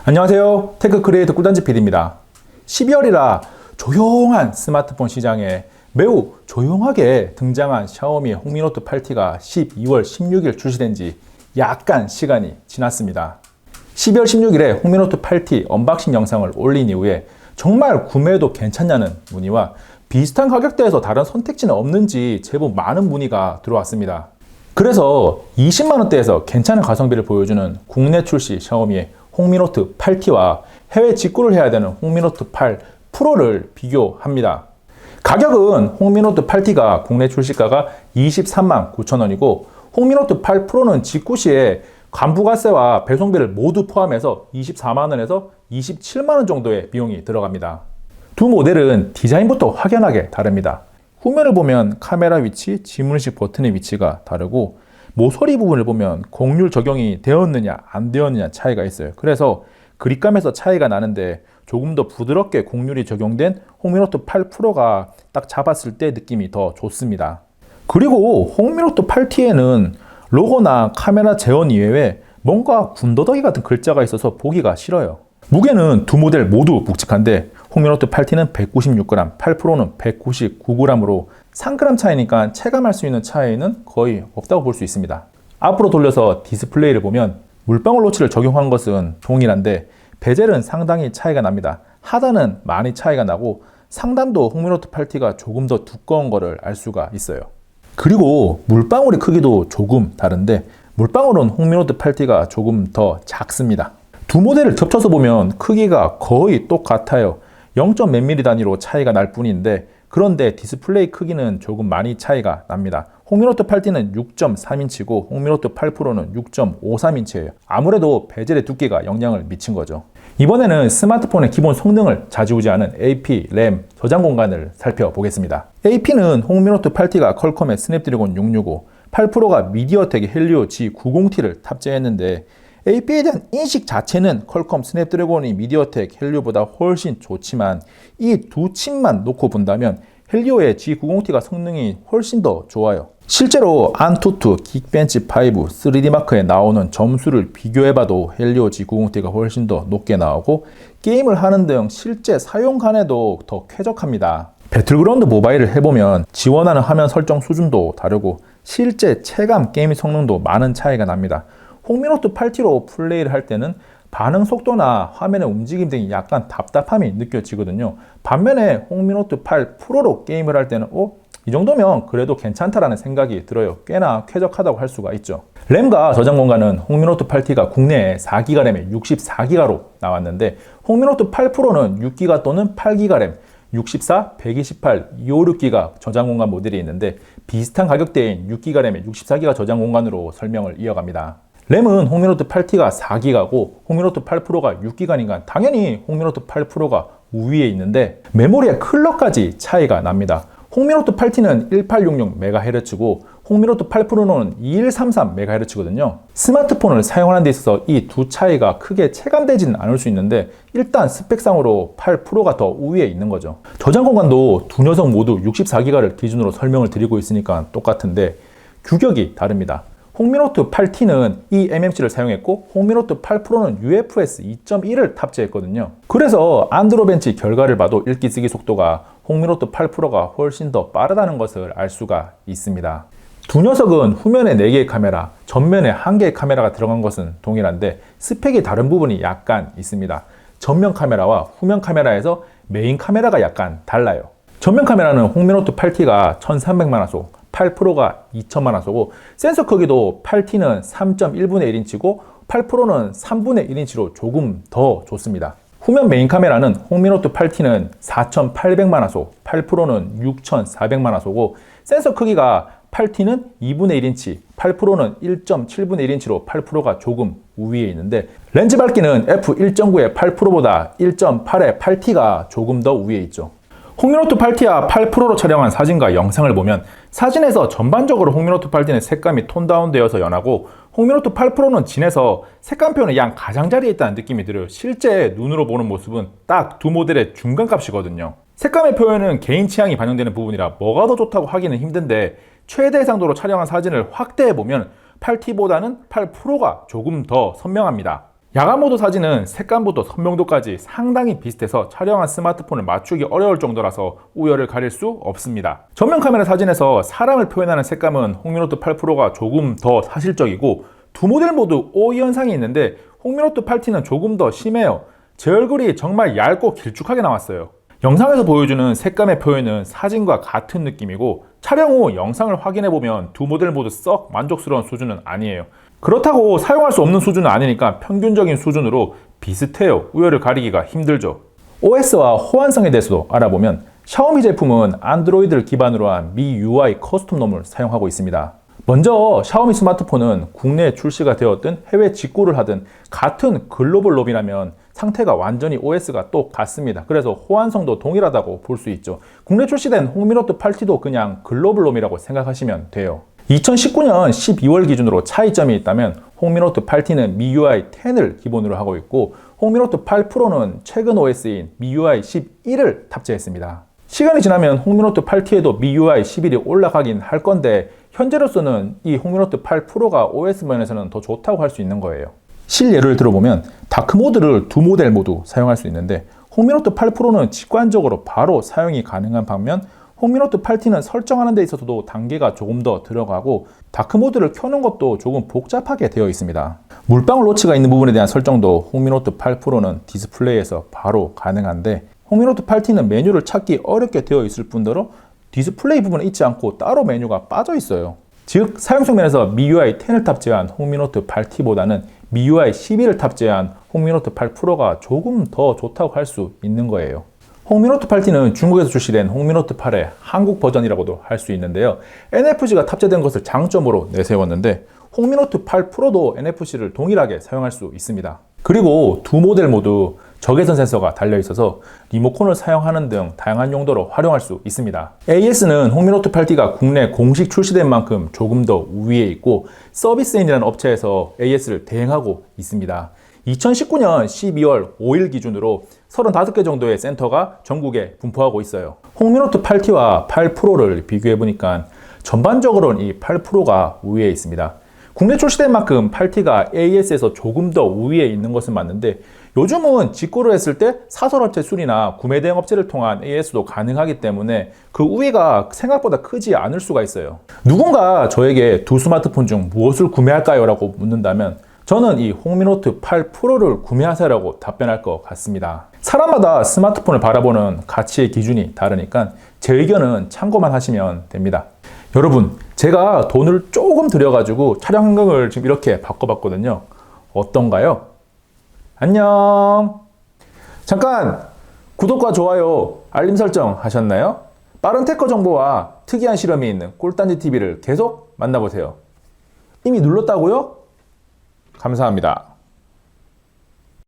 안녕하세요. 테크크리에이터 꿀단지 PD입니다. 12월이라 조용한 스마트폰 시장에 매우 조용하게 등장한 샤오미 홍미노트 8T가 12월 16일 출시된 지 약간 시간이 지났습니다. 12월 16일에 홍미노트 8T 언박싱 영상을 올린 이후에 정말 구매해도 괜찮냐는 문의와 비슷한 가격대에서 다른 선택지는 없는지 제법 많은 문의가 들어왔습니다. 그래서 20만원대에서 괜찮은 가성비를 보여주는 국내 출시 샤오미의 홍미노트 8T와 해외 직구를 해야 되는 홍미노트 8 프로를 비교합니다. 가격은 홍미노트 8T가 국내 출시가가 23만 9천원이고 홍미노트 8 프로는 직구 시에 관부가세와 배송비를 모두 포함해서 24만원에서 27만원 정도의 비용이 들어갑니다. 두 모델은 디자인부터 확연하게 다릅니다. 후면을 보면 카메라 위치, 지문인식 버튼의 위치가 다르고 모서리 부분을 보면 곡률 적용이 되었느냐 안 되었느냐 차이가 있어요. 그래서 그립감에서 차이가 나는데 조금 더 부드럽게 곡률이 적용된 홍미노트 8 프로가 딱 잡았을 때 느낌이 더 좋습니다. 그리고 홍미노트 8T에는 로고나 카메라 제원 이외에 뭔가 군더더기 같은 글자가 있어서 보기가 싫어요. 무게는 두 모델 모두 묵직한데 홍미노트 8T는 196g, 8 프로는 199g으로 3g 차이니까 체감할 수 있는 차이는 거의 없다고 볼 수 있습니다. 앞으로 돌려서 디스플레이를 보면 물방울 노치를 적용한 것은 동일한데 베젤은 상당히 차이가 납니다. 하단은 많이 차이가 나고 상단도 홍미노트 8T가 조금 더 두꺼운 거를 알 수가 있어요. 그리고 물방울의 크기도 조금 다른데 물방울은 홍미노트 8T가 조금 더 작습니다. 두 모델을 겹쳐서 보면 크기가 거의 똑같아요. 0몇 mm 단위로 차이가 날 뿐인데 그런데 디스플레이 크기는 조금 많이 차이가 납니다. 홍미노트 8T는 6.3인치고 홍미노트 8 프로는 6.53인치예요. 아무래도 베젤의 두께가 영향을 미친 거죠. 이번에는 스마트폰의 기본 성능을 좌지우지하는 AP, 램, 저장 공간을 살펴보겠습니다. AP는 홍미노트 8T가 퀄컴의 스냅드래곤 665, 8 프로가 미디어텍의 헬리오 G90T를 탑재했는데 AP에 대한 인식 자체는 퀄컴 스냅드래곤이 미디어텍 헬리오보다 훨씬 좋지만 이 두 칩만 놓고 본다면 헬리오의 G90T가 성능이 훨씬 더 좋아요. 실제로 안투투, 긱벤치 5, 3D마크에 나오는 점수를 비교해봐도 헬리오 G90T가 훨씬 더 높게 나오고 게임을 하는 등 실제 사용감에도 더 쾌적합니다. 배틀그라운드 모바일을 해보면 지원하는 화면 설정 수준도 다르고 실제 체감 게임 성능도 많은 차이가 납니다. 홍미노트 8T로 플레이를 할 때는 반응 속도나 화면의 움직임 등이 약간 답답함이 느껴지거든요. 반면에 홍미노트 8 프로로 게임을 할 때는 이 정도면 그래도 괜찮다라는 생각이 들어요. 꽤나 쾌적하다고 할 수가 있죠. 램과 저장 공간은 홍미노트 8T가 국내에 4GB 램에 64GB로 나왔는데 홍미노트 8 프로는 6GB 또는 8GB 램, 64, 128, 256GB 저장 공간 모델이 있는데 비슷한 가격대인 6GB 램에 64GB 저장 공간으로 설명을 이어갑니다. 램은 홍미노트 8T가 4GB고 홍미노트 8 프로가 6GB니까 당연히 홍미노트 8 프로가 우위에 있는데 메모리의 클럭까지 차이가 납니다. 홍미노트 8T는 1866MHz고 홍미노트 8 프로는 2133MHz거든요. 스마트폰을 사용하는 데 있어서 이 두 차이가 크게 체감되지는 않을 수 있는데 일단 스펙상으로 8 프로가 더 우위에 있는 거죠. 저장 공간도 두 녀석 모두 64GB를 기준으로 설명을 드리고 있으니까 똑같은데 규격이 다릅니다. 홍미노트 8T는 eMMC를 사용했고 홍미노트 8 프로는 UFS 2.1을 탑재했거든요. 그래서 안드로벤치 결과를 봐도 읽기 쓰기 속도가 홍미노트 8 프로가 훨씬 더 빠르다는 것을 알 수가 있습니다. 두 녀석은 후면에 4개의 카메라, 전면에 1개의 카메라가 들어간 것은 동일한데 스펙이 다른 부분이 약간 있습니다. 전면 카메라와 후면 카메라에서 메인 카메라가 약간 달라요. 전면 카메라는 홍미노트 8T가 1300만화소, 8 프로가 2000만화소고 센서 크기도 8T는 3.1분의 1인치고 8 프로는 3분의 1인치로 조금 더 좋습니다. 후면 메인 카메라는 홍미노트 8T는 4800만화소, 8 프로는 6400만화소고 센서 크기가 8T는 2분의 1인치, 8 프로는 1.7분의 1인치로 8 프로가 조금 우위에 있는데 렌즈 밝기는 f1.9의 8 프로보다 1.8의 8T가 조금 더 우위에 있죠. 홍미노트 8T와 8 프로로 촬영한 사진과 영상을 보면 사진에서 전반적으로 홍미노트 8T는 색감이 톤 다운되어서 연하고 홍미노트 8 프로는 진해서 색감 표현이 양 가장자리에 있다는 느낌이 들어요. 실제 눈으로 보는 모습은 딱 두 모델의 중간값이거든요. 색감의 표현은 개인 취향이 반영되는 부분이라 뭐가 더 좋다고 하기는 힘든데 최대 해상도로 촬영한 사진을 확대해보면 8T보다는 8 프로가 조금 더 선명합니다. 야간 모드 사진은 색감부터 선명도까지 상당히 비슷해서 촬영한 스마트폰을 맞추기 어려울 정도라서 우열을 가릴 수 없습니다. 전면 카메라 사진에서 사람을 표현하는 색감은 홍미노트 8 프로가 조금 더 사실적이고 두 모델 모두 오이 현상이 있는데 홍미노트 8T는 조금 더 심해요. 제 얼굴이 정말 얇고 길쭉하게 나왔어요. 영상에서 보여주는 색감의 표현은 사진과 같은 느낌이고 촬영 후 영상을 확인해보면 두 모델 모두 썩 만족스러운 수준은 아니에요. 그렇다고 사용할 수 없는 수준은 아니니까 평균적인 수준으로 비슷해요. 우열을 가리기가 힘들죠. OS와 호환성에 대해서도 알아보면 샤오미 제품은 안드로이드를 기반으로 한 MIUI 커스텀 롬을 사용하고 있습니다. 먼저 샤오미 스마트폰은 국내에 출시가 되었든 해외 직구를 하든 같은 글로벌 롬이라면 상태가 완전히 OS가 똑같습니다. 그래서 호환성도 동일하다고 볼 수 있죠. 국내 출시된 홍미노트 8T도 그냥 글로벌 롬이라고 생각하시면 돼요. 2019년 12월 기준으로 차이점이 있다면 홍미노트 8T는 MIUI 10을 기본으로 하고 있고 홍미노트 8 프로는 최근 OS인 MIUI 11을 탑재했습니다. 시간이 지나면 홍미노트 8T에도 MIUI 11이 올라가긴 할 건데 현재로서는 이 홍미노트 8 프로가 OS 면에서는 더 좋다고 할 수 있는 거예요. 실예를 들어보면 다크 모드를 두 모델 모두 사용할 수 있는데 홍미노트 8 프로는 직관적으로 바로 사용이 가능한 반면 홍미노트 8T는 설정하는 데 있어서도 단계가 조금 더 들어가고 다크 모드를 켜는 것도 조금 복잡하게 되어 있습니다. 물방울 노치가 있는 부분에 대한 설정도 홍미노트 8 프로는 디스플레이에서 바로 가능한데 홍미노트 8T는 메뉴를 찾기 어렵게 되어 있을 뿐더러 디스플레이 부분에 있지 않고 따로 메뉴가 빠져 있어요. 즉 사용성 면에서 MIUI 10을 탑재한 홍미노트 8T보다는 MIUI 11을 탑재한 홍미노트 8 프로가 조금 더 좋다고 할 수 있는 거예요. 홍미노트 8T는 중국에서 출시된 홍미노트 8의 한국 버전이라고도 할 수 있는데요. NFC가 탑재된 것을 장점으로 내세웠는데 홍미노트 8 프로도 NFC를 동일하게 사용할 수 있습니다. 그리고 두 모델 모두 적외선 센서가 달려 있어서 리모컨을 사용하는 등 다양한 용도로 활용할 수 있습니다. AS는 홍미노트 8T가 국내 공식 출시된 만큼 조금 더 우위에 있고 서비스인이라는 업체에서 AS를 대행하고 있습니다. 2019년 12월 5일 기준으로 35개 정도의 센터가 전국에 분포하고 있어요. 홍미노트 8T와 8 프로를 비교해보니까 전반적으로는 이 8 프로가 우위에 있습니다. 국내 출시된 만큼 8T가 AS에서 조금 더 우위에 있는 것은 맞는데 요즘은 직구를 했을 때 사설업체 순이나 구매 대행 업체를 통한 AS도 가능하기 때문에 그 우위가 생각보다 크지 않을 수가 있어요. 누군가 저에게 두 스마트폰 중 무엇을 구매할까요? 라고 묻는다면 저는 이 홍미노트 8 프로를 구매하세요라고 답변할 것 같습니다. 사람마다 스마트폰을 바라보는 가치의 기준이 다르니까 제 의견은 참고만 하시면 됩니다. 여러분, 제가 돈을 조금 들여가지고 촬영 환경을 지금 이렇게 바꿔봤거든요. 어떤가요? 안녕. 잠깐 구독과 좋아요, 알림 설정 하셨나요? 빠른 테크 정보와 특이한 실험이 있는 꿀단지 TV를 계속 만나보세요. 이미 눌렀다고요? 감사합니다.